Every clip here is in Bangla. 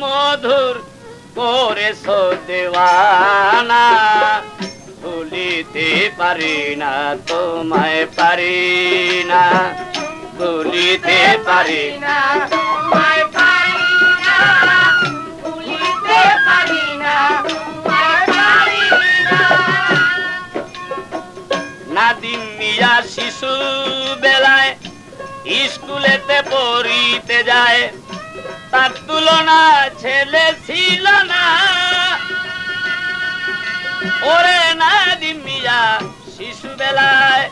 মধুর করেছো দেওয়ানা, ভুলিতে পারি না তোমায়, পারি না ভুলিতে পারি না তোমায়, পারি না ভুলিতে পারি না তোমায়, পারি না। নাদিম মিয়া শিশু বেলায় স্কুলেতে পড়িতে যায়, তার তুলনা ছেলে ছিল না। ওরে নাদিম মিয়া শিশু বেলায়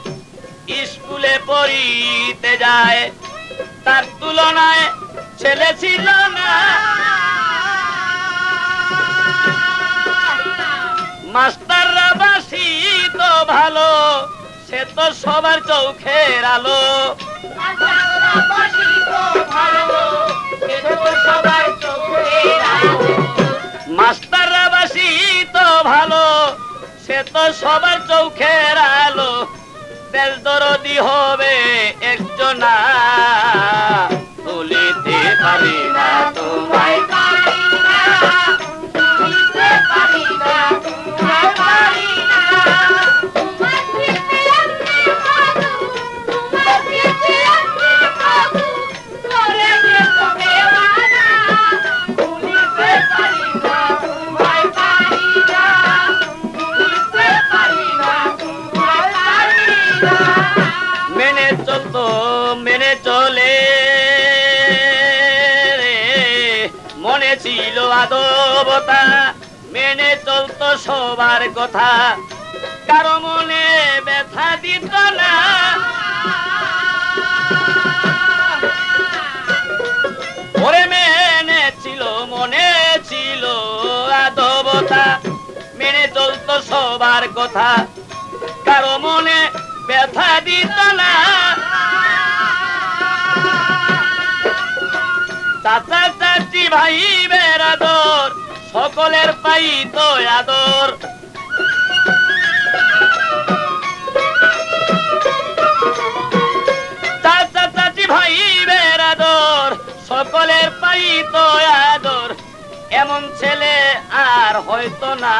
স্কুলে পড়িতে যায়, তার তুলনায় ছেলে ছিল না। মাস্টাররা বাসি তো ভালো, সে তো সবার চোখের আলো। মাস্টাররা বাসি তো ভালো, সে তো সবার চোখের আলো। দেশ দরদি হবে একজনা, ভুলিতে পারি না তোমায়, পারি না ভুলিতে পারি না তোমায়, পারি না। তোমার স্মৃতি এমনি মধু, তোমার স্মৃতি এমনি মধু, করে গেছো দেওয়ানা, ভুলিতে পারি না তোমায়, পারি না ভুলিতে পারি না তোমায়, পারি না। মেনে চলতো মেনে চলে মনে ছিল আদবতা, মেনে চলতো সবার কথা, কারো মনে ব্যথা দিত না। ওরে মেনে ছিল মনে ছিল আদবতা, মেনে চলতো সবার কথা, কারো মনে ব্যথা দিত না। চাচা চাচি ভাই বেরাদর সকলের পাইতো আদর। চাচা চাচি ভাই বেরাদর সকলের পাইতো আদর। এমন ছেলে আর হয়তো না,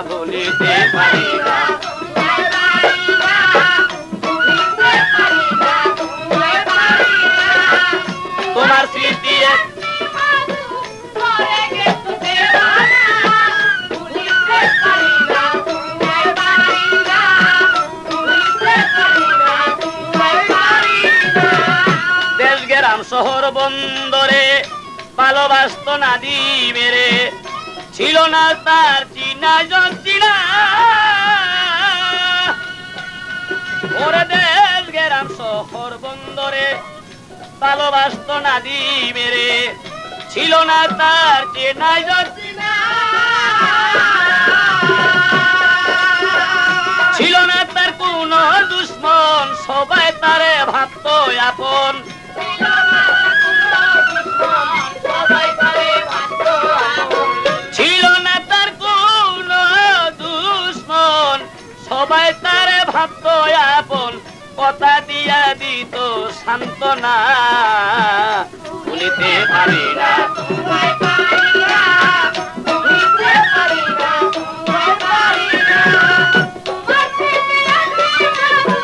ভুলিতে পারি না তোমার স্মৃতি। দেশ গ্রাম শহর বন্দরে ভালোবাসত নাদিমেরে, ছিল না তার চিনা জঞ্চিনা। ওরে দেশ গ্রাম শহর বন্দরে ভালোবাসত নাদিমেরে, ছিল না তার চেনা জঞ্চিনা। ছিল না তার কোন দুশ্মন, সবাই তারে ভাবত আপন। ছিল না তার কোন দুশ্মন, সবাই তারে ভাবত আপন। কথা দিয়া দিত সান্ত্বনা, ভুলিতে পারি না তোমায়, পারি না ভুলিতে পারি না তোমায়, পারি না। তোমার স্মৃতি এমনি মধু,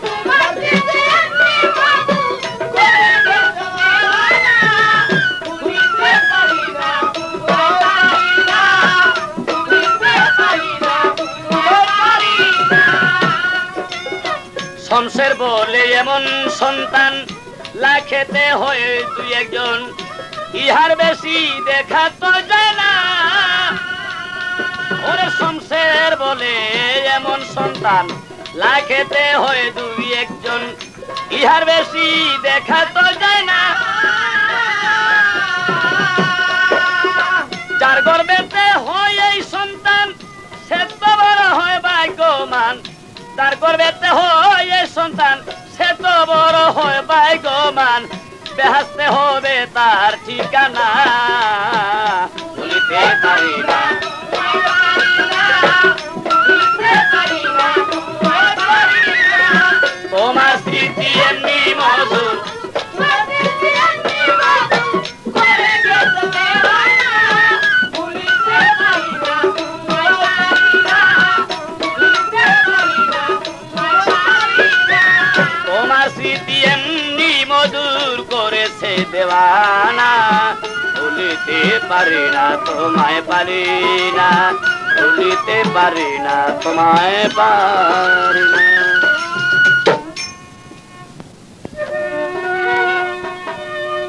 তোমার স্মৃতি এমনি মধু, করে গেছো দেওয়ানা, ভুলিতে পারি না তোমায়, পারি না ভুলিতে পারি না তোমায়, পারি না। শমশের বলে এমন সন্তান লাখেতে হয়ে দুই একজন, ইহার বেশি দেখা তো যায় না। ওরে শমশের বলে এমন সন্তান লাখেতে হয়ে দুই একজন, ইহার বেশি দেখা তো যায় না। যার গর্বেতে হয় এই সন্তান, সে তো বড় হয় ভাগ্যবান। তার গর্বেতে হয় এই সন্তান, সে তো বড় হয় ভাগ্যবান। বেহেশতে হবে তার ঠিকানা, ভুলিতে পারি না তোমার স্মৃতি এমনি মধুর, করে গেছো দেওয়ানা ভুলিতে পারি না তোমায় পারি না ভুলিতে পারি না তোমায় পারি না